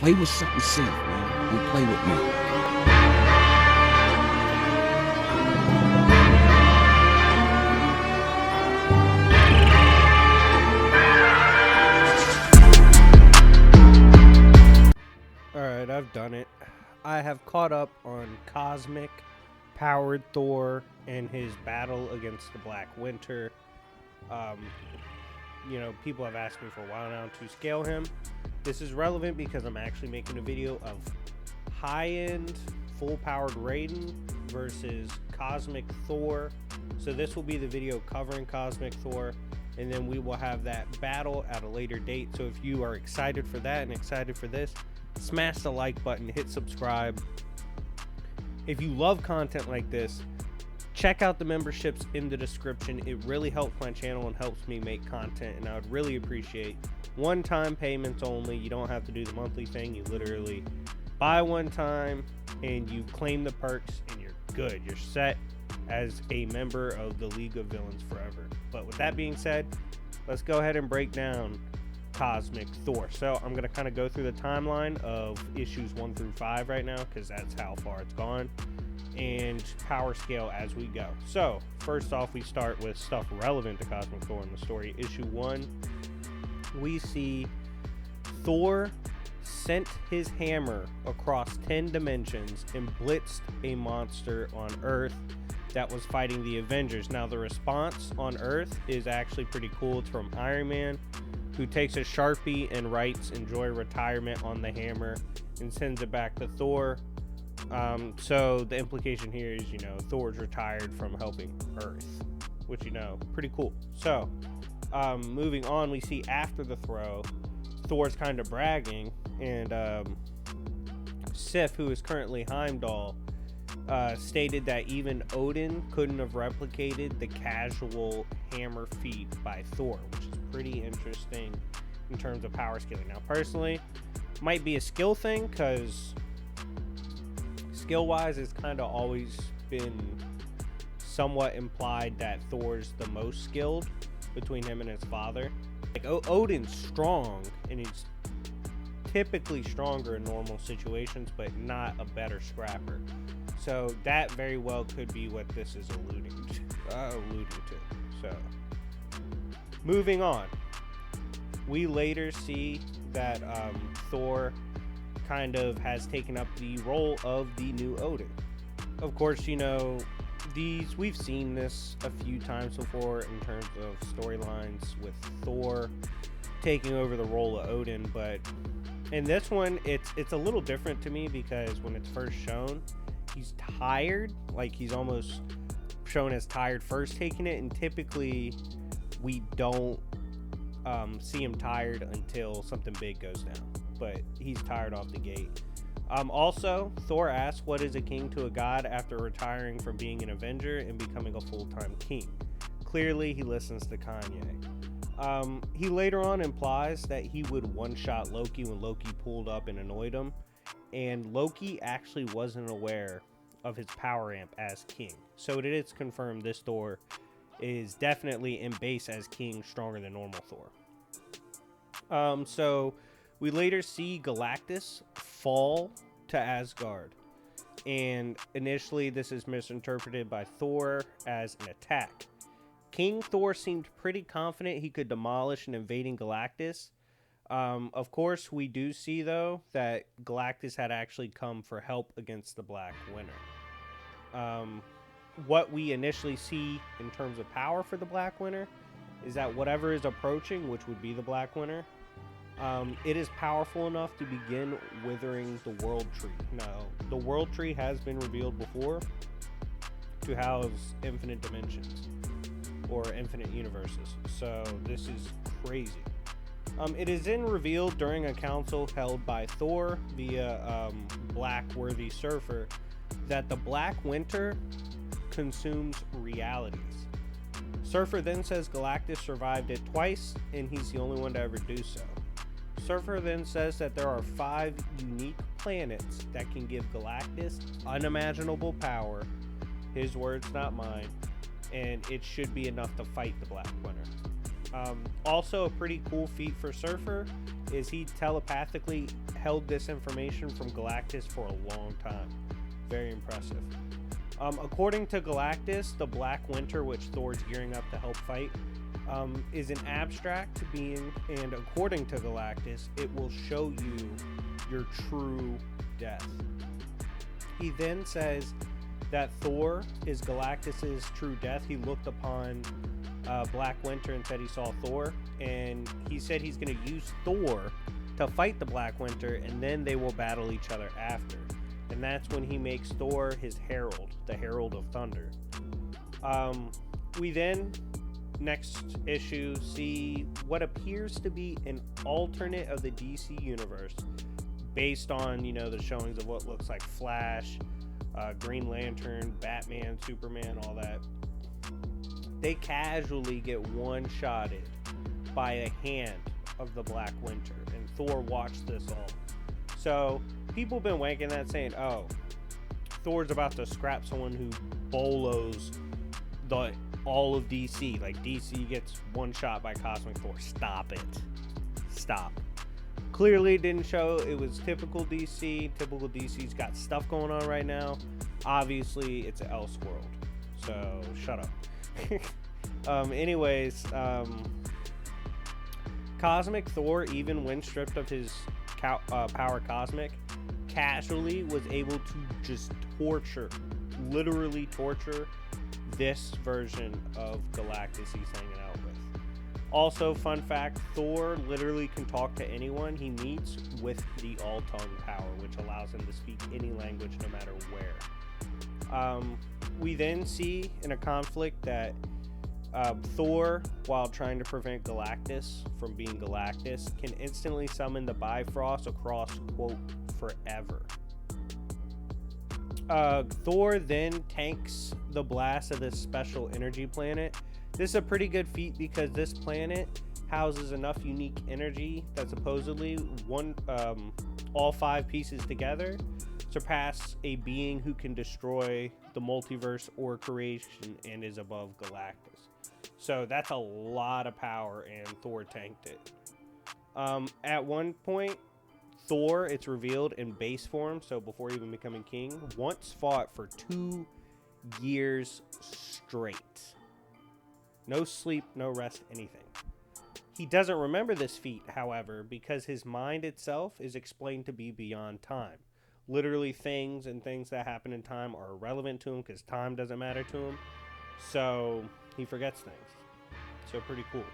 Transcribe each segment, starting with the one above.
Play with something safe, man. Don't play with me. Alright, I've done it. I have caught up on Cosmic, Powered Thor, and his battle against the Black Winter. People have asked me for a while now to scale him. This is relevant because I'm actually making a video of high-end, full-powered Raiden versus Cosmic Thor. So this will be the video covering Cosmic Thor, and then we will have that battle at a later date. So if you are excited for that and excited for this, smash the like button, hit subscribe. If you love content like this, check out the memberships in the description. It really helps my channel and helps me make content, and I would really appreciate one-time payments only. You don't have to do the monthly thing. You literally buy one time and you claim the perks and you're good. You're set as a member of the League of Villains forever. But with that being said, let's go ahead and break down Cosmic Thor. So I'm going to kind of go through the timeline of issues 1 through 5 right now, because that's how far it's gone, and power scale as we go. So first off, we start with stuff relevant to Cosmic Thor in the story. Issue 1, we see Thor sent his hammer across 10 dimensions and blitzed a monster on Earth that was fighting the Avengers. Now the response on Earth is actually pretty cool. It's from Iron Man, who takes a Sharpie and writes "Enjoy retirement" on the hammer and sends it back to Thor. So the implication here is, Thor's retired from helping Earth, which, pretty cool. So, moving on, we see after the throw, Thor's kind of bragging, and Sif, who is currently Heimdall, stated that even Odin couldn't have replicated the casual hammer feat by Thor, which is pretty interesting in terms of power scaling. Now, personally, might be a skill thing, because skill-wise, it's kind of always been somewhat implied that Thor's the most skilled between him and his father. Like, Odin's strong, and he's typically stronger in normal situations, but not a better scrapper. So that very well could be what this is alluding to. So, moving on, we later see that Thor kind of has taken up the role of the new Odin. Of course, we've seen this a few times before in terms of storylines with Thor taking over the role of Odin, but in this one, it's a little different to me, because when it's first shown, he's tired. Like, he's almost shown as tired first taking it, and typically we don't see him tired until something big goes down. But he's tired off the gate. Also, Thor asks, what is a king to a god after retiring from being an Avenger and becoming a full-time king? Clearly, he listens to Kanye. He later on implies that he would one-shot Loki when Loki pulled up and annoyed him, and Loki actually wasn't aware of his power amp as king. So it is confirmed this Thor is definitely in base as king, stronger than normal Thor. So we later see Galactus fall to Asgard, and initially this is misinterpreted by Thor as an attack. King Thor seemed pretty confident he could demolish an invading Galactus. Of course, we do see, though, that Galactus had actually come for help against the Black Winter. What we initially see in terms of power for the Black Winter is that whatever is approaching, which would be the Black Winter, it is powerful enough to begin withering the World Tree. Now, the World Tree has been revealed before to house infinite dimensions or infinite universes, so this is crazy. It is then revealed during a council held by Thor via Blackworthy Surfer that the Black Winter consumes realities. Surfer then says Galactus survived it twice, and he's the only one to ever do so. Surfer then says that there are 5 unique planets that can give Galactus unimaginable power, his words, not mine, and it should be enough to fight the Black Winter. Also, a pretty cool feat for Surfer is he telepathically held this information from Galactus for a long time. Very impressive. According to Galactus, the Black Winter, which Thor's gearing up to help fight, is an abstract being, and according to Galactus, it will show you your true death. He then says that Thor is Galactus's true death. He looked upon Black Winter and said he saw Thor, and he said he's going to use Thor to fight the Black Winter, and then they will battle each other after. And that's when he makes Thor his herald, the Herald of Thunder. We then, next issue, see what appears to be an alternate of the DC universe based on, you know, the showings of what looks like Flash, Green Lantern, Batman, Superman, all that. They casually get one-shotted by a hand of the Black Winter, and Thor watched this all. So people have been wanking that, saying, oh, Thor's about to scrap someone who bolos all of DC. Like, DC gets one shot by Cosmic Thor. Stop it. Stop. Clearly didn't show. It was typical DC. Typical DC's got stuff going on right now. Obviously, it's an Elseworld. So, shut up. Cosmic Thor, even when stripped of his power cosmic, casually was able to just literally torture this version of Galactus he's hanging out with. Also, fun fact, Thor literally can talk to anyone he meets with the all-tongue power, which allows him to speak any language no matter where. We then see in a conflict that Thor, while trying to prevent Galactus from being Galactus, can instantly summon the Bifrost across, quote, forever. Thor then tanks the blast of this special energy planet. This is a pretty good feat because this planet houses enough unique energy that supposedly all 5 pieces together surpass a being who can destroy the multiverse or creation and is above Galactus. So that's a lot of power, and Thor tanked it. At one point, Thor, it's revealed in base form, so before even becoming king, once fought for 2 years straight. No sleep, no rest, anything. He doesn't remember this feat, however, because his mind itself is explained to be beyond time. Literally, things that happen in time are irrelevant to him because time doesn't matter to him. So he forgets things. So pretty cool.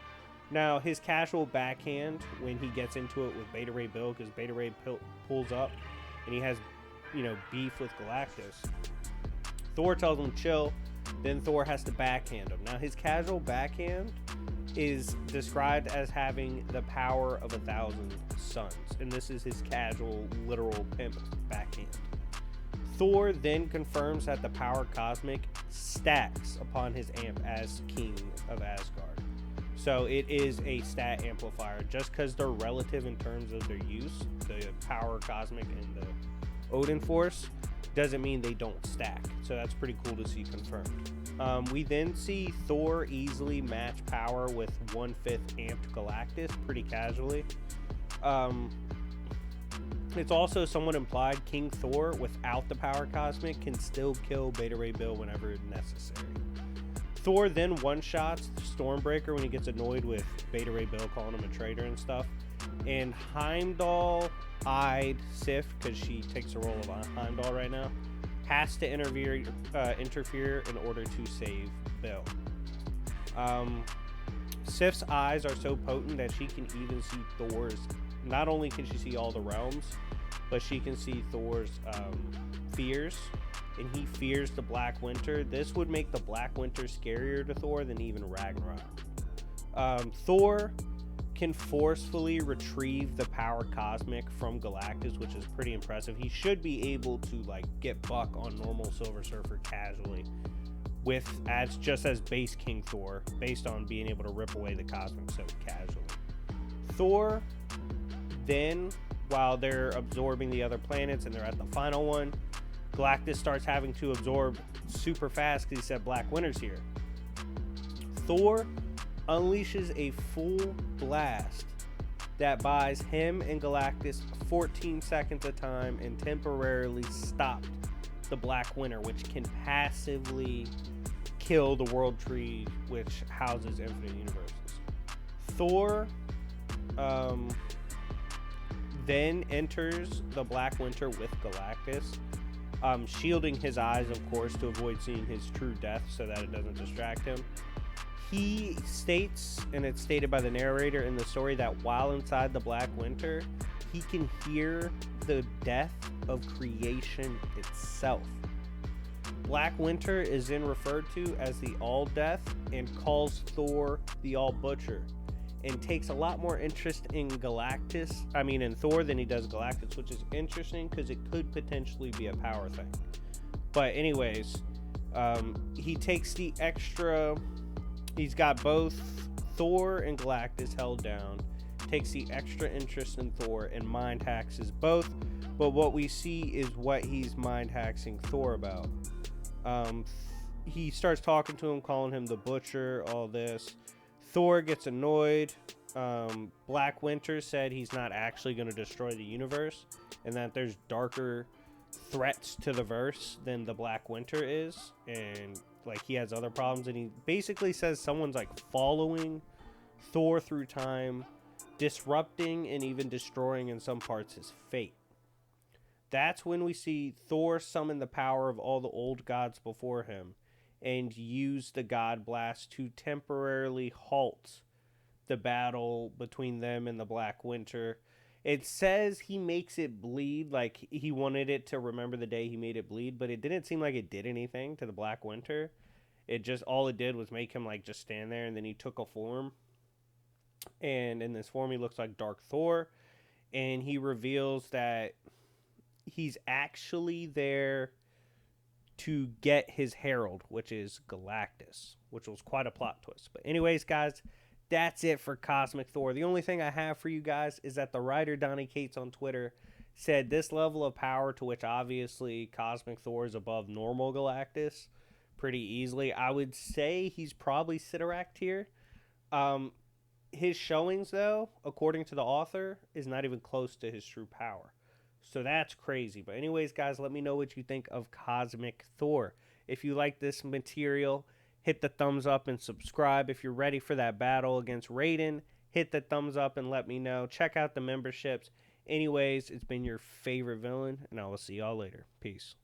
Now, his casual backhand when he gets into it with Beta Ray Bill, because Beta Ray pulls up and he has, beef with Galactus. Thor tells him chill. Then Thor has to backhand him. Now, his casual backhand is described as having the power of 1,000 suns, and this is his casual, literal pimp backhand. Thor then confirms that the power cosmic stacks upon his amp as king of Asgard. So it is a stat amplifier. Just because they're relative in terms of their use, the power cosmic and the Odin force, doesn't mean they don't stack. So that's pretty cool to see confirmed. We then see Thor easily match power with 1/5 amped Galactus pretty casually. It's also somewhat implied King Thor without the power cosmic can still kill Beta Ray Bill whenever necessary. Thor then one-shots Stormbreaker when he gets annoyed with Beta Ray Bill calling him a traitor and stuff. And Heimdall-eyed Sif, because she takes the role of Heimdall right now, has to interfere in order to save Bill. Sif's eyes are so potent that she can even see Thor's. Not only can she see all the realms, but she can see Thor's fears, and he fears the Black Winter. This would make the Black Winter scarier to Thor than even Ragnarok. Thor can forcefully retrieve the power cosmic from Galactus, which is pretty impressive. He should be able to get buck on normal Silver Surfer casually just as base King Thor, based on being able to rip away the cosmic so casually. Thor then, while they're absorbing the other planets and they're at the final one, Galactus starts having to absorb super fast because he said Black Winter's here. Thor unleashes a full blast that buys him and Galactus 14 seconds of time and temporarily stopped the Black Winter, which can passively kill the World Tree, which houses infinite universes. Thor then enters the Black Winter with Galactus, shielding his eyes, of course, to avoid seeing his true death so that it doesn't distract him. He states, and it's stated by the narrator in the story, that while inside the Black Winter, he can hear the death of creation itself. Black Winter is then referred to as the All Death and calls Thor the All Butcher, and takes a lot more interest in in Thor than he does Galactus, which is interesting because it could potentially be a power thing. But anyways, he takes the extra. He's got both Thor and Galactus held down, takes the extra interest in Thor, and mind hacks both. But what we see is what he's mind hacking Thor about. He starts talking to him, calling him the Butcher, all this. Thor gets annoyed. Black Winter said he's not actually going to destroy the universe, and that there's darker threats to the verse than the Black Winter is, and like he has other problems. And he basically says someone's like following Thor through time, disrupting and even destroying in some parts his fate. That's when we see Thor summon the power of all the old gods before him and use the God Blast to temporarily halt the battle between them and the Black Winter. It says he makes it bleed, like he wanted it to remember the day he made it bleed, but it didn't seem like it did anything to the Black Winter. All it did was make him like just stand there, and then he took a form. And in this form, he looks like Dark Thor, and he reveals that he's actually there to get his herald, which is Galactus, which was quite a plot twist. But anyways, guys, that's it for Cosmic Thor. The only thing I have for you guys is that the writer Donny Cates on Twitter said this level of power, to which obviously Cosmic Thor is above normal Galactus pretty easily. I would say he's probably Sidorak tier. His showings, though, according to the author, is not even close to his true power. So that's crazy. But anyways, guys, let me know what you think of Cosmic Thor. If you like this material, hit the thumbs up and subscribe. If you're ready for that battle against Raiden, hit the thumbs up and let me know. Check out the memberships. Anyways, it's been your favorite villain, and I will see y'all later. Peace.